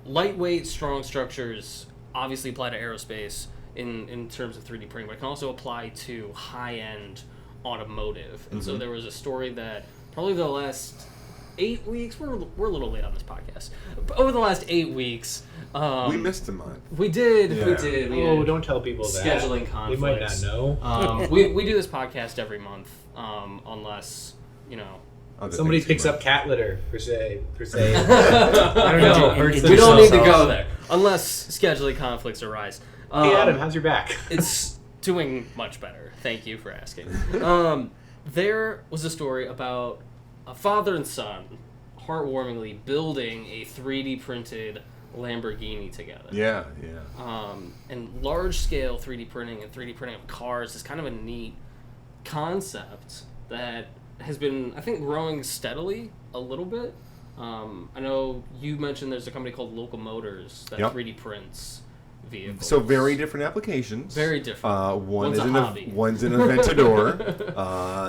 lightweight, strong structures obviously apply to aerospace in terms of 3D printing, but it can also apply to high-end automotive. And so there was a story that probably the last 8 weeks, we're a little late on this podcast, but over the last 8 weeks... we missed a month. We did. Don't tell people that. Scheduling conflicts. They might not know. We do this podcast every month, unless, somebody picks up cat litter, per se. I don't know. We don't need to go there. Unless scheduling conflicts arise. Hey, Adam, how's your back? It's doing much better. Thank you for asking. There was a story about a father and son, heartwarmingly, building a 3D printed Lamborghini together. Yeah. And large-scale 3D printing and 3D printing of cars is kind of a neat concept that has been, I think, growing steadily a little bit. I know you mentioned there's a company called Local Motors that 3D prints vehicles. So very different applications. Very different. One's an Aventador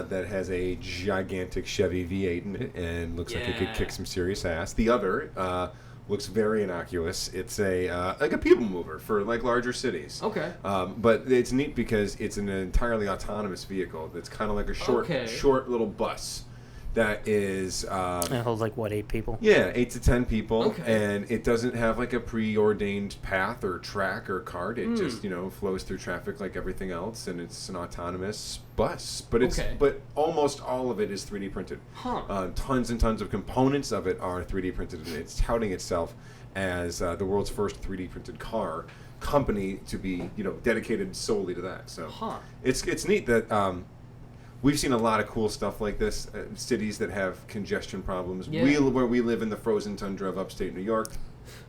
that has a gigantic Chevy V8 in it and looks like it could kick some serious ass. The other looks very innocuous. It's like a people mover for like larger cities. Okay. But it's neat because it's an entirely autonomous vehicle that's kind of like a short little bus that is... it holds like, 8 people? Yeah, 8 to 10 people. Okay. And it doesn't have like a preordained path or track or cart. It just, flows through traffic like everything else, and it's an autonomous bus. But almost all of it is 3D printed. Tons and tons of components of it are 3D printed, and it's touting itself as the world's first 3D printed car company to be, dedicated solely to that. So it's neat that... we've seen a lot of cool stuff like this. Cities that have congestion problems. Where we live in the frozen tundra of upstate New York,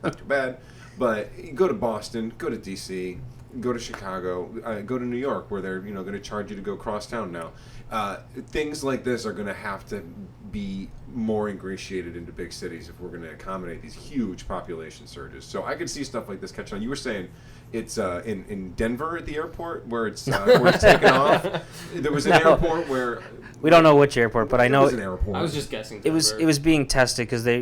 not too bad. But go to Boston, go to D.C., go to Chicago, go to New York, where they're going to charge you to go cross town now. Things like this are going to have to be more ingratiated into big cities if we're going to accommodate these huge population surges. So I could see stuff like this catch on. You were saying it's in Denver at the airport where it's taking off. There was an airport where... We don't know which airport, but I know... It was an airport. I was just guessing Denver. It was being tested because they,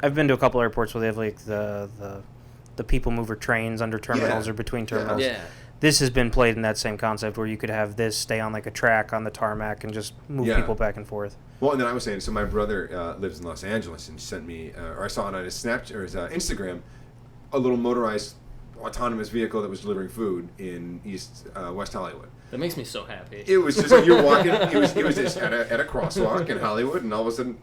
I've been to a couple airports where they have like the people mover trains under terminals or between terminals. Yeah. This has been played in that same concept where you could have this stay on like a track on the tarmac and just move people back and forth. Well, and then I was saying, so my brother lives in Los Angeles and sent me, or I saw it on his Snapchat or his Instagram, a little motorized autonomous vehicle that was delivering food in West Hollywood. That makes me so happy. It was just like you're walking. It was just at a crosswalk in Hollywood, and all of a sudden,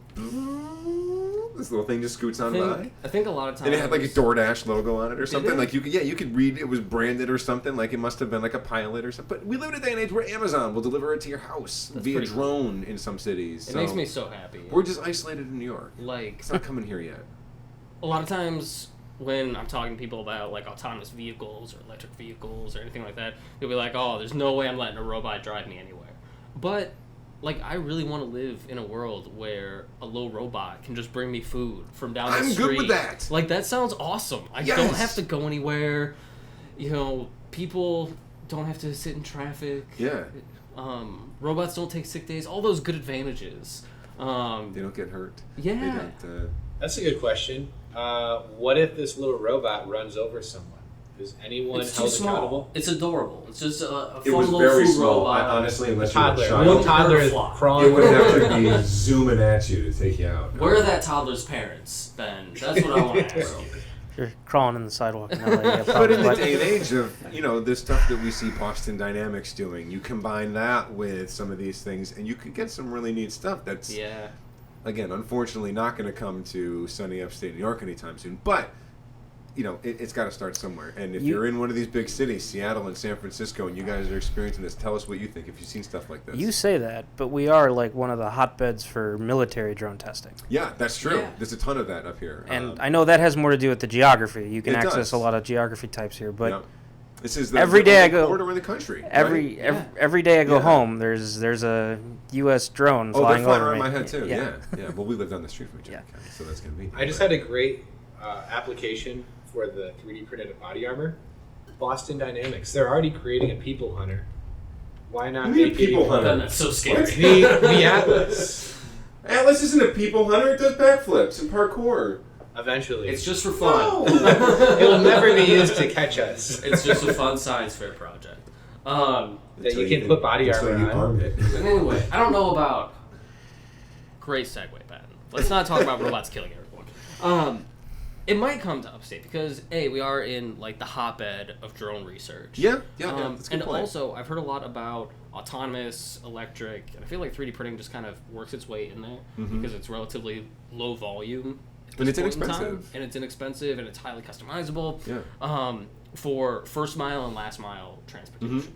this little thing just scoots on by. I think a lot of times. And it had like a DoorDash logo on it or something. Like you could read it was branded or something. Like it must have been like a pilot or something. But we live in a day and age where Amazon will deliver it to your house via drone in some cities. It makes me so happy. We're just isolated in New York. Like it's not coming here yet. A lot of times when I'm talking to people about like autonomous vehicles or electric vehicles or anything like that, they'll be like, "Oh, there's no way I'm letting a robot drive me anywhere." But like, I really want to live in a world where a little robot can just bring me food from down the street. I'm good with that. Like, that sounds awesome. I don't have to go anywhere. People don't have to sit in traffic. Yeah. Robots don't take sick days. All those good advantages. They don't get hurt. Yeah. They don't, That's a good question. What if this little robot runs over someone? Is anyone held accountable? It's adorable. It's just a fun it was little very food small. robot. Honestly, unless Toddler. you're a Little child, toddler is crawling. it would have to be zooming at you to take you out. Where are that toddler's parents, Ben? That's what I want to ask you. You're crawling in the sidewalk in LA. But in the day and age of, the stuff that we see Boston Dynamics doing, you combine that with some of these things, and you could get some really neat stuff that's, again, unfortunately not going to come to sunny upstate New York anytime soon. But, it's got to start somewhere. And if you're in one of these big cities, Seattle and San Francisco, and you guys are experiencing this, tell us what you think if you've seen stuff like this. You say that, but we are like one of the hotbeds for military drone testing. Yeah, that's true. Yeah. There's a ton of that up here. And I know that has more to do with the geography. You can access does. a lot of geography types here, but this is every day I go corridor in the country. Every day I go home, there's a U.S. drone flying over around me. my head too. Yeah. Well, we live down the street from each other, so that's gonna be. I just had a great application for the 3D printed body armor. Boston Dynamics. They're already creating a people hunter. Why not make people hunter? That's so scary. The Atlas. Atlas isn't a people hunter. It does backflips and parkour. Eventually. It's just for fun. It will never be used to catch us. It's just a fun science fair project. That you can put body armor on. Anyway, I don't know about... Great segue, Ben. Let's not talk about robots killing everyone. It might come to upstate because we are in like the hotbed of drone research. Yeah. That's a good and point. also, I've heard a lot about autonomous, electric, and I feel like 3D printing just kind of works its way in there because it's relatively low volume. And it's inexpensive. And it's inexpensive, and it's highly customizable. Yeah. For first mile and last mile transportation,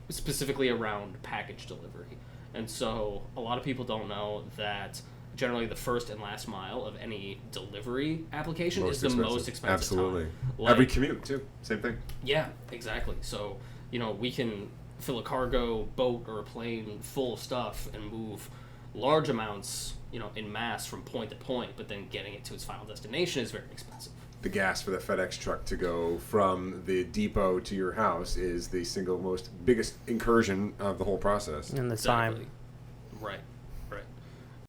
specifically around package delivery. And so a lot of people don't know that generally the first and last mile of any delivery application is the most expensive. Absolutely. Like, every commute, too. Same thing. Yeah, exactly. So, we can fill a cargo boat or a plane full of stuff and move large amounts, in mass from point to point, but then getting it to its final destination is very expensive. The gas for the FedEx truck to go from the depot to your house is the single biggest incursion of the whole process. And the time. Right.